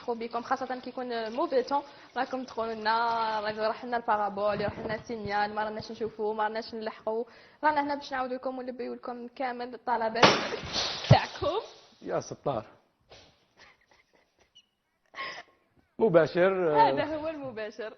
بكم خاصة كيكون موفي طون راكم تدخلوا لنا راح لنا البارابول راح لنا السينيال ما راناش نشوفوا ما راناش نلحقوا رانا هنا باش نعاودوا لكم ونلبيو لكم كامل الطلبات تاعكم يا ستار مباشر. هذا هو المباشر.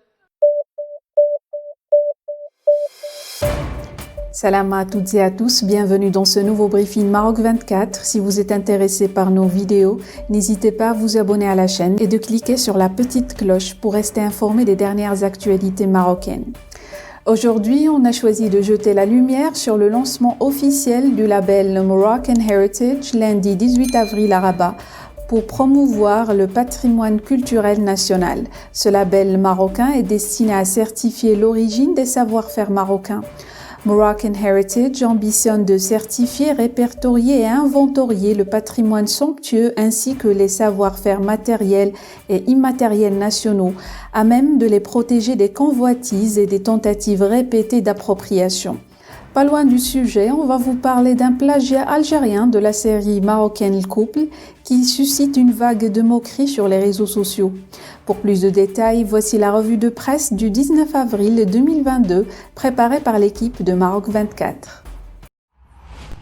Salam à toutes et à tous, bienvenue dans ce nouveau briefing Maroc 24. Si vous êtes intéressé par nos vidéos, n'hésitez pas à vous abonner à la chaîne et de cliquer sur la petite cloche pour rester informé des dernières actualités marocaines. Aujourd'hui, on a choisi de jeter la lumière sur le lancement officiel du label Moroccan Heritage lundi 18 avril à Rabat pour promouvoir le patrimoine culturel national. Ce label marocain est destiné à certifier l'origine des savoir-faire marocains. Moroccan Heritage ambitionne de certifier, répertorier et inventorier le patrimoine somptueux ainsi que les savoir-faire matériels et immatériels nationaux, à même de les protéger des convoitises et des tentatives répétées d'appropriation. Pas loin du sujet, on va vous parler d'un plagiat algérien de la série marocaine Le Couple qui suscite une vague de moqueries sur les réseaux sociaux. Pour plus de détails, voici la revue de presse du 19 avril 2022 préparée par l'équipe de Maroc 24.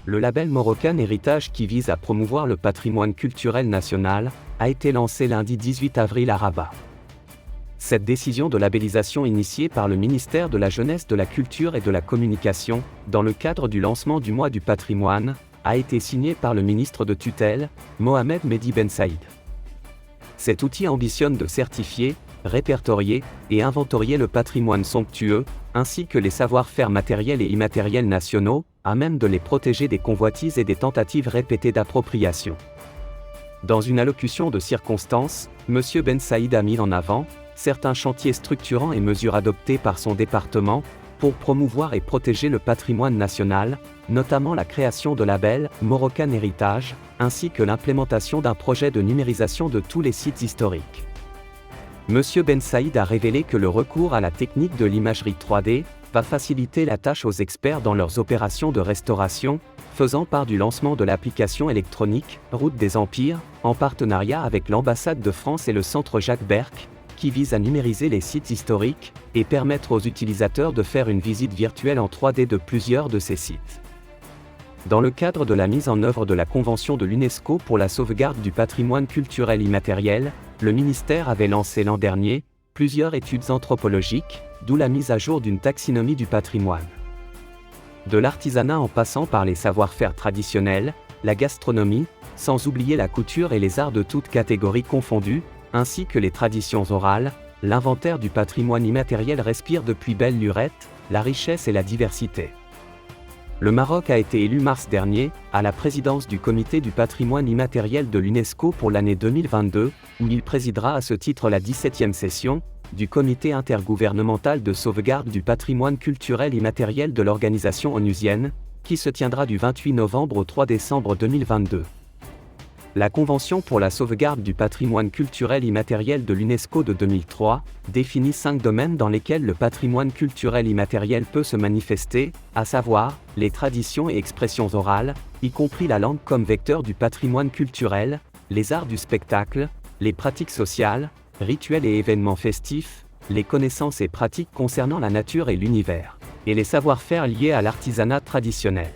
Le label Moroccan Heritage qui vise à promouvoir le patrimoine culturel national a été lancé lundi 18 avril à Rabat. Cette décision de labellisation initiée par le ministère de la Jeunesse, de la Culture et de la Communication, dans le cadre du lancement du mois du patrimoine, a été signée par le ministre de tutelle, Mohamed Mehdi Ben Saïd. Cet outil ambitionne de certifier, répertorier et inventorier le patrimoine somptueux, ainsi que les savoir-faire matériels et immatériels nationaux, à même de les protéger des convoitises et des tentatives répétées d'appropriation. Dans une allocution de circonstance, M. Ben Saïd a mis en avant certains chantiers structurants et mesures adoptées par son département pour promouvoir et protéger le patrimoine national, notamment la création de label Moroccan Heritage, ainsi que l'implémentation d'un projet de numérisation de tous les sites historiques. M. Ben Saïd a révélé que le recours à la technique de l'imagerie 3D va faciliter la tâche aux experts dans leurs opérations de restauration, faisant part du lancement de l'application électronique Route des Empires, en partenariat avec l'ambassade de France et le centre Jacques Berck, qui vise à numériser les sites historiques et permettre aux utilisateurs de faire une visite virtuelle en 3D de plusieurs de ces sites. Dans le cadre de la mise en œuvre de la Convention de l'UNESCO pour la sauvegarde du patrimoine culturel immatériel, le ministère avait lancé l'an dernier plusieurs études anthropologiques, d'où la mise à jour d'une taxinomie du patrimoine. De l'artisanat en passant par les savoir-faire traditionnels, la gastronomie, sans oublier la couture et les arts de toutes catégories confondues, ainsi que les traditions orales, l'inventaire du patrimoine immatériel respire depuis belle lurette, la richesse et la diversité. Le Maroc a été élu mars dernier, à la présidence du Comité du patrimoine immatériel de l'UNESCO pour l'année 2022, où il présidera à ce titre la 17e session du Comité intergouvernemental de sauvegarde du patrimoine culturel immatériel de l'organisation onusienne, qui se tiendra du 28 novembre au 3 décembre 2022. La Convention pour la sauvegarde du patrimoine culturel immatériel de l'UNESCO de 2003 définit 5 domaines dans lesquels le patrimoine culturel immatériel peut se manifester, à savoir les traditions et expressions orales, y compris la langue comme vecteur du patrimoine culturel, les arts du spectacle, les pratiques sociales, rituels et événements festifs, les connaissances et pratiques concernant la nature et l'univers, et les savoir-faire liés à l'artisanat traditionnel.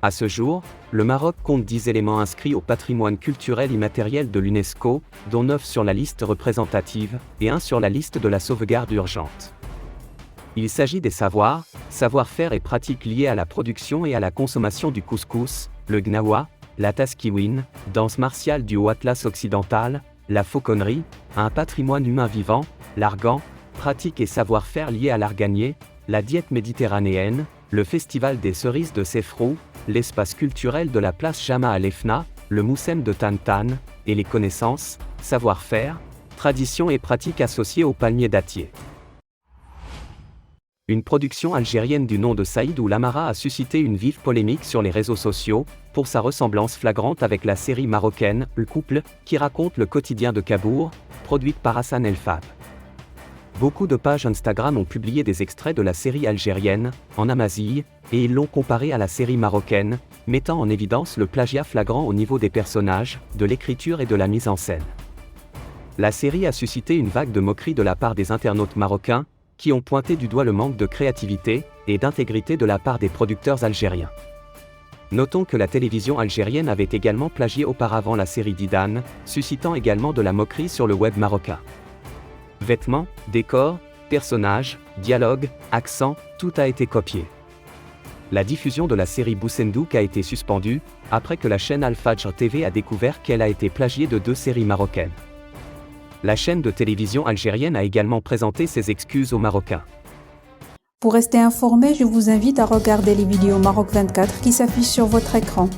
À ce jour, le Maroc compte 10 éléments inscrits au patrimoine culturel immatériel de l'UNESCO, dont 9 sur la liste représentative et 1 sur la liste de la sauvegarde urgente. Il s'agit des savoir-faire et pratiques liées à la production et à la consommation du couscous, le gnawa, la taskiwin, danse martiale du Haut Atlas occidental, la fauconnerie, un patrimoine humain vivant, l'argan, pratiques et savoir-faire liés à l'arganier, la diète méditerranéenne, le festival des cerises de Sefrou, l'espace culturel de la place Jama à l'Efna, le Moussem de Tantan, et les connaissances, savoir-faire, traditions et pratiques associées au palmier dattier. Une production algérienne du nom de Saïd Oulamara a suscité une vive polémique sur les réseaux sociaux, pour sa ressemblance flagrante avec la série marocaine Le Couple, qui raconte le quotidien de Cabourg, produite par Hassan El Fab. Beaucoup de pages Instagram ont publié des extraits de la série algérienne, en amazigh, et ils l'ont comparé à la série marocaine, mettant en évidence le plagiat flagrant au niveau des personnages, de l'écriture et de la mise en scène. La série a suscité une vague de moqueries de la part des internautes marocains, qui ont pointé du doigt le manque de créativité et d'intégrité de la part des producteurs algériens. Notons que la télévision algérienne avait également plagié auparavant la série Didane, suscitant également de la moquerie sur le web marocain. Vêtements, décors, personnages, dialogues, accents, tout a été copié. La diffusion de la série Boussendouk a été suspendue, après que la chaîne Al Fajr TV a découvert qu'elle a été plagiée de 2 séries marocaines. La chaîne de télévision algérienne a également présenté ses excuses aux Marocains. Pour rester informé, je vous invite à regarder les vidéos Maroc 24 qui s'affichent sur votre écran.